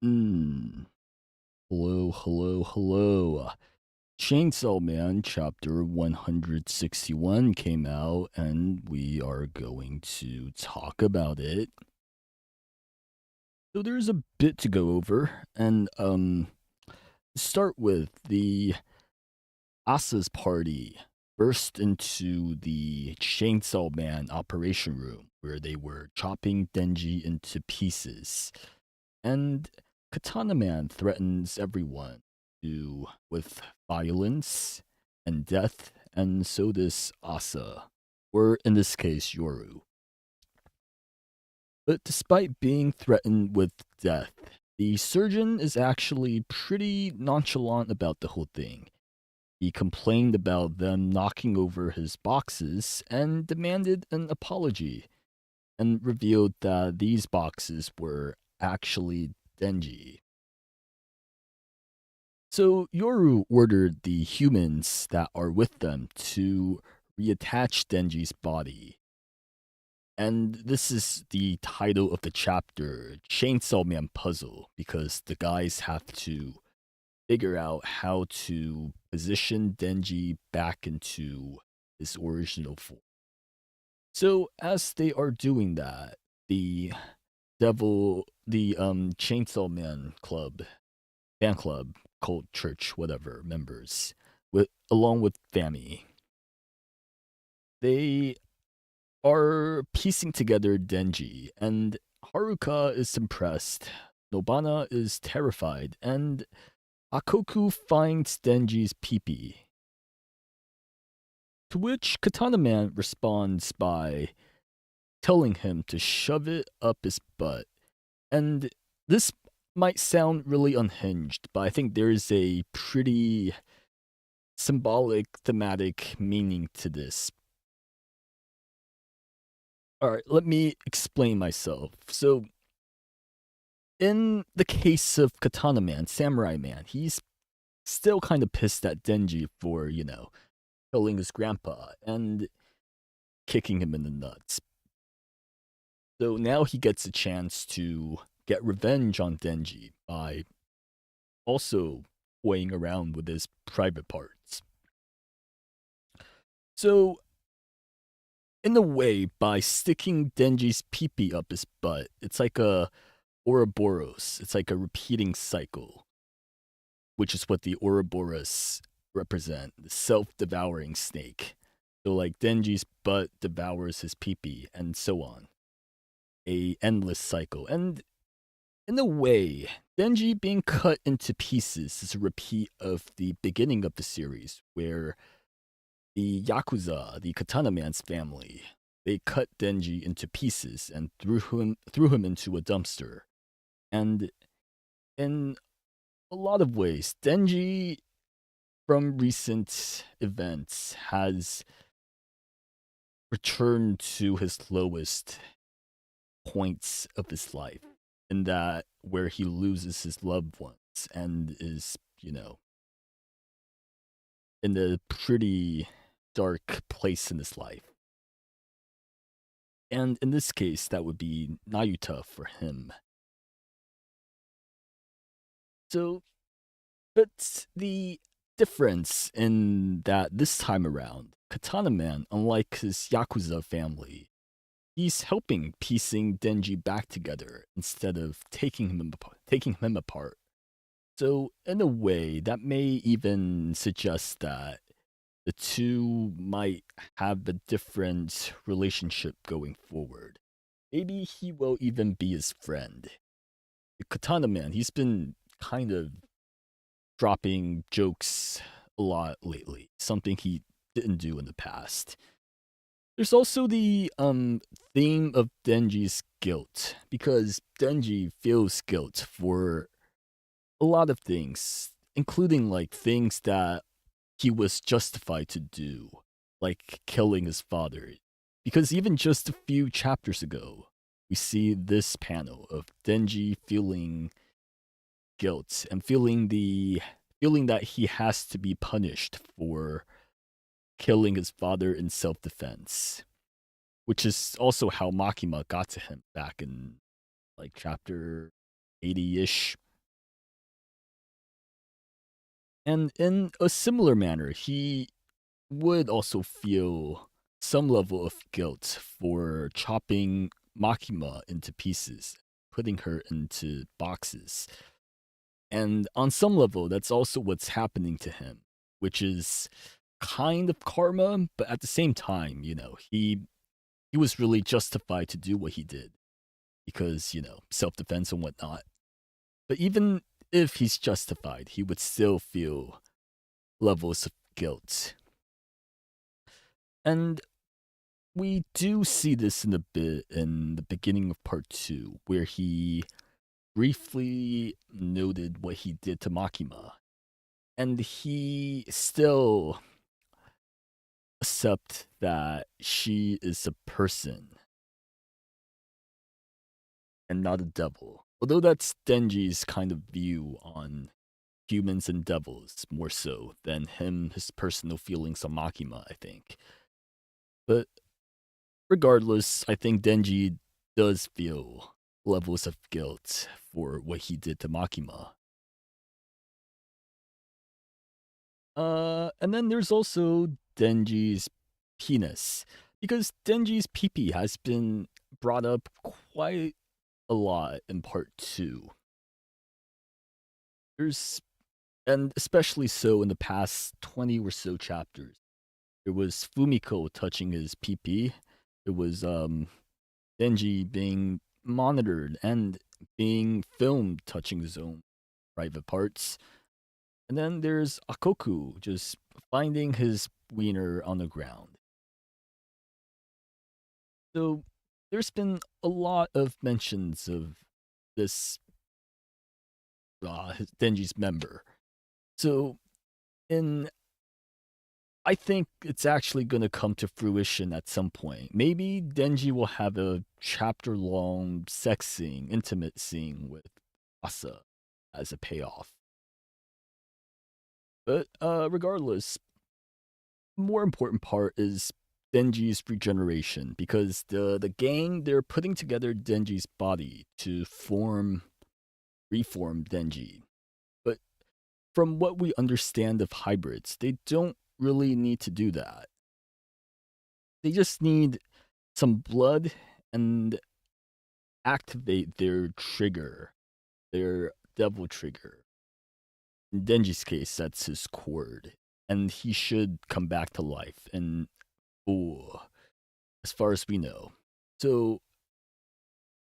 Mm. Hello, hello, hello. Chainsaw Man chapter 161 came out, and we are going to talk about it. So there's a bit to go over, and start with the Asa's party burst into the Chainsaw Man operation room where they were chopping Denji into pieces. And Katana Man threatens everyone with violence and death, and so does Asa, or in this case, Yoru. But despite being threatened with death, the surgeon is actually pretty nonchalant about the whole thing. He complained about them knocking over his boxes and demanded an apology, and revealed that these boxes were actually Denji. So Yoru ordered the humans that are with them to reattach Denji's body. And this is the title of the chapter, Chainsaw Man Puzzle, because the guys have to figure out how to position Denji back into his original form. So as they are doing that, the Chainsaw Man Club fan club, cult, church, whatever members, along with Fami. They are piecing together Denji, and Haruka is impressed. Nobana is terrified, and Akoku finds Denji's peepee. To which Katana Man responds by telling him to shove it up his butt. And this might sound really unhinged, but I think there is a pretty symbolic, thematic meaning to this. All right, let me explain myself. So, in the case of Katana Man, Samurai Man, he's still kind of pissed at Denji for, killing his grandpa and kicking him in the nuts. So now he gets a chance to get revenge on Denji by also toying around with his private parts. So in a way, by sticking Denji's peepee up his butt, it's like a Ouroboros. It's like a repeating cycle, which is what the Ouroboros represent, the self-devouring snake. So like Denji's butt devours his peepee, and so on. A endless cycle. And in a way, Denji being cut into pieces is a repeat of the beginning of the series, where the Yakuza, the Katana Man's family, they cut Denji into pieces and threw him into a dumpster. And in a lot of ways, Denji from recent events has returned to his lowest points of his life, in that where he loses his loved ones and is, in a pretty dark place in his life. And in this case, that would be Nayuta for him. So, but the difference in that this time around, Katana Man, unlike his Yakuza family, he's helping piecing Denji back together instead of taking him apart. So, in a way, that may even suggest that the two might have a different relationship going forward. Maybe he will even be his friend. The Katana Man, he's been kind of dropping jokes a lot lately, something he didn't do in the past. There's also the theme of Denji's guilt, because Denji feels guilt for a lot of things, including like things that he was justified to do, like killing his father. Because even just a few chapters ago, we see this panel of Denji feeling guilt and feeling that he has to be punished for killing his father in self-defense, which is also how Makima got to him back in like chapter 80-ish. And in a similar manner, he would also feel some level of guilt for chopping Makima into pieces, putting her into boxes. And on some level, that's also what's happening to him, which is kind of karma, but at the same time, he was really justified to do what he did because, self defense and whatnot. But even if he's justified, he would still feel levels of guilt. And we do see this in a bit in the beginning of part 2, where he briefly noted what he did to Makima. And he still accept that she is a person and not a devil. Although that's Denji's kind of view on humans and devils, more so than his personal feelings on Makima, I think. But regardless, I think Denji does feel levels of guilt for what he did to Makima. And then there's also Denji's penis, because Denji's pee has been brought up quite a lot in part 2. There's, and especially so in the past 20 or so chapters. There was Fumiko touching his pee. There was Denji being monitored and being filmed touching his own private parts. And then there's Akoku just finding his wiener on the ground. So there's been a lot of mentions of this Denji's member. So in I think it's actually going to come to fruition at some point. Maybe Denji will have a chapter long sex scene, intimate scene with Asa as a payoff. But regardless, more important part is Denji's regeneration, because the gang, they're putting together Denji's body to reform Denji. But from what we understand of hybrids, they don't really need to do that. They just need some blood and activate their trigger, their devil trigger. In Denji's case, that's his cord, and he should come back to life. And as far as we know, so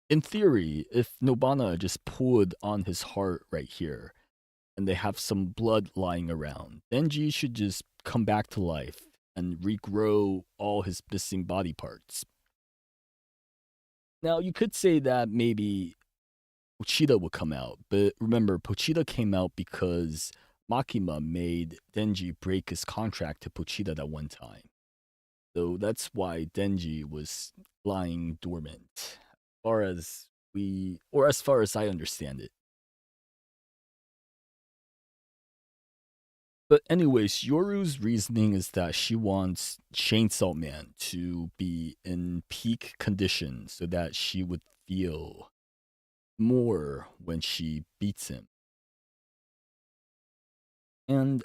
in theory, if Nobana just pulled on his heart right here, and they have some blood lying around, Denji should just come back to life and regrow all his missing body parts. Now, you could say that maybe Pochita will come out, but remember, Pochita came out because Makima made Denji break his contract to Pochita that one time. So that's why Denji was lying dormant, as far as I understand it. But anyways, Yoru's reasoning is that she wants Chainsaw Man to be in peak condition so that she would feel more when she beats him. And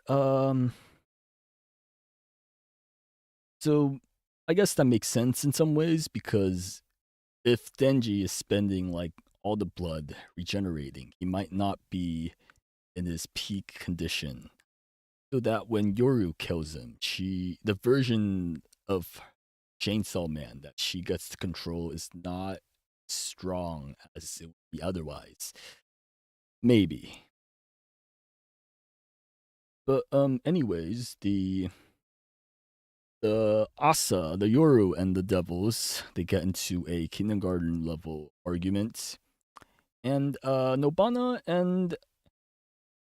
so I guess that makes sense in some ways, because if Denji is spending like all the blood regenerating, he might not be in his peak condition. So that when Yoru kills him, the version of Chainsaw Man that she gets to control is not strong as it would be otherwise. Maybe. But anyways, the Asa, the Yoru, and the Devils, they get into a kindergarten level argument. And Nobana and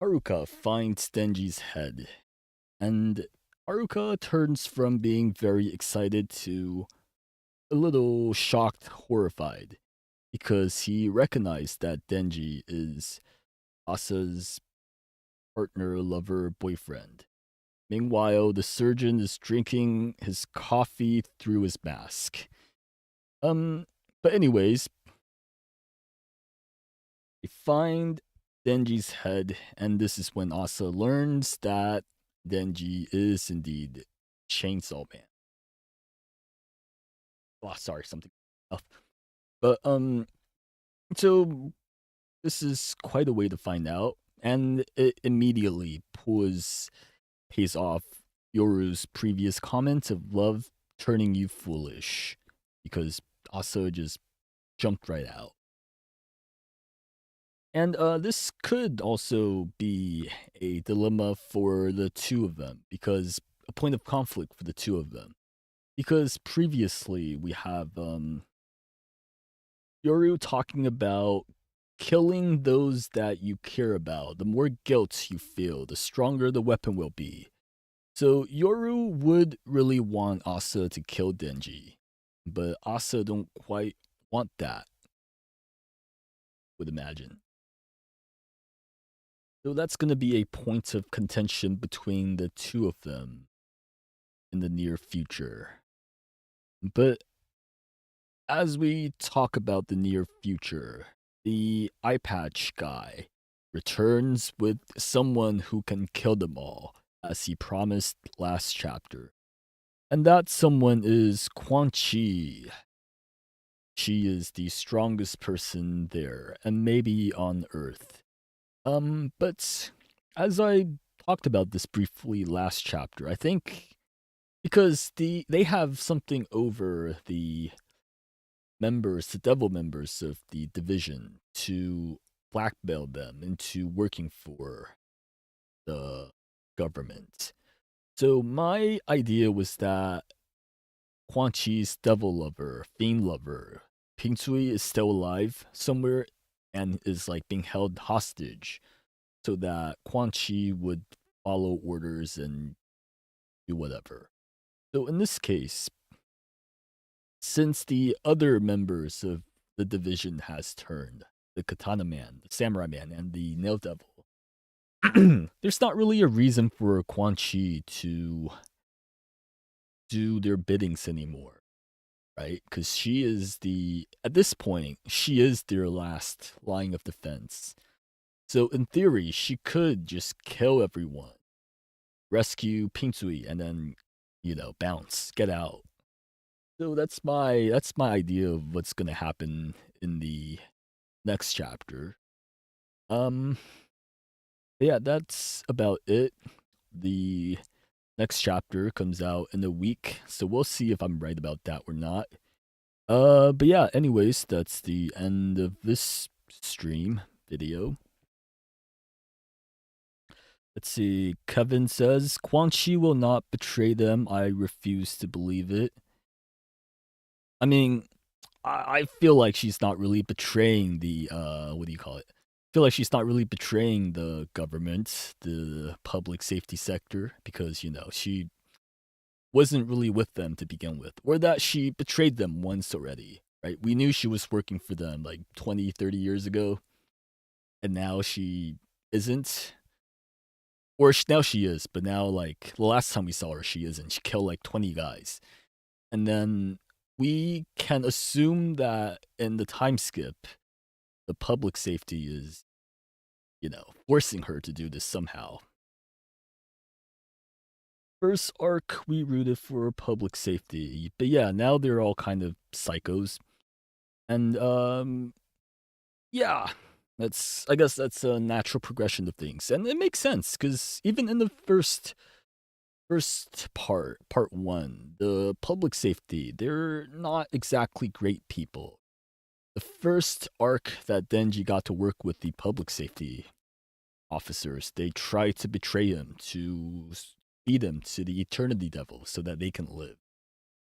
Haruka finds Denji's head. And Haruka turns from being very excited to a little shocked, horrified, because he recognized that Denji is Asa's partner, lover, boyfriend. Meanwhile, the surgeon is drinking his coffee through his mask. But anyways, they find Denji's head, and this is when Asa learns that Denji is indeed Chainsaw Man. Oh, sorry, something else. But so this is quite a way to find out, and it immediately pays off Yoru's previous comment of love turning you foolish, because Asa just jumped right out. And this could also be a dilemma for the two of them, because a point of conflict for the two of them. Because previously we have Yoru talking about killing those that you care about. The more guilt you feel, the stronger the weapon will be. So Yoru would really want Asa to kill Denji, but Asa don't quite want that, would imagine. So that's going to be a point of contention between the two of them in the near future. But as we talk about the near future, the eye patch guy returns with someone who can kill them all, as he promised last chapter. And that someone is Quan Chi. She is the strongest person there, and maybe on Earth. But as I talked about this briefly last chapter, I think because they have something over the devil members of the division, to blackmail them into working for the government. So my idea was that Quan Chi's devil lover, fiend lover, Ping Sui, is still alive somewhere and is like being held hostage, so that Quan Chi would follow orders and do whatever. So in this case, since the other members of the division has turned, the Katana Man, the Samurai Man, and the Nail Devil, there's not really a reason for Quan Chi to do their biddings anymore, right? Because at this point, she is their last line of defense. So in theory, she could just kill everyone, rescue Pinsui, and then, bounce, get out. So that's my idea of what's gonna happen in the next chapter. Um, yeah, that's about it. The next chapter comes out in a week, so we'll see if I'm right about that or not. But yeah, anyways, that's the end of this stream video. Let's see. Kevin says, Quan Chi will not betray them. I refuse to believe it. I mean, I feel like she's not really betraying the, what do you call it? I feel like she's not really betraying the government, the public safety sector, because, she wasn't really with them to begin with. Or that she betrayed them once already, right? We knew she was working for them like 20, 30 years ago. And now she isn't. Or now she is, but now, like, the last time we saw her, she isn't. She killed like 20 guys. And then we can assume that in the time skip, the public safety is, forcing her to do this somehow. First arc, we rooted for public safety. But yeah, now they're all kind of psychos. And, yeah. I guess that's a natural progression of things. And it makes sense, because even in the first part one, the public safety, they're not exactly great people. The first arc that Denji got to work with the public safety officers, they tried to betray him, to feed him to the Eternity Devil so that they can live.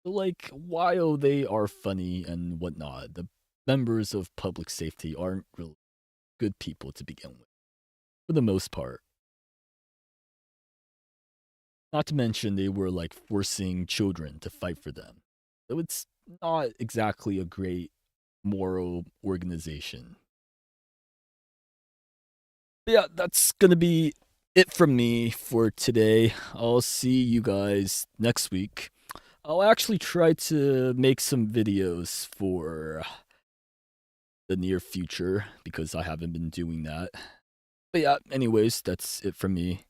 So, like, while they are funny and whatnot, the members of public safety aren't really good people to begin with, for the most part. Not to mention, they were like forcing children to fight for them. So it's not exactly a great moral organization. But yeah, that's gonna be it from me for today. I'll see you guys next week. I'll actually try to make some videos for the near future, because I haven't been doing that. But yeah, anyways, that's it from me.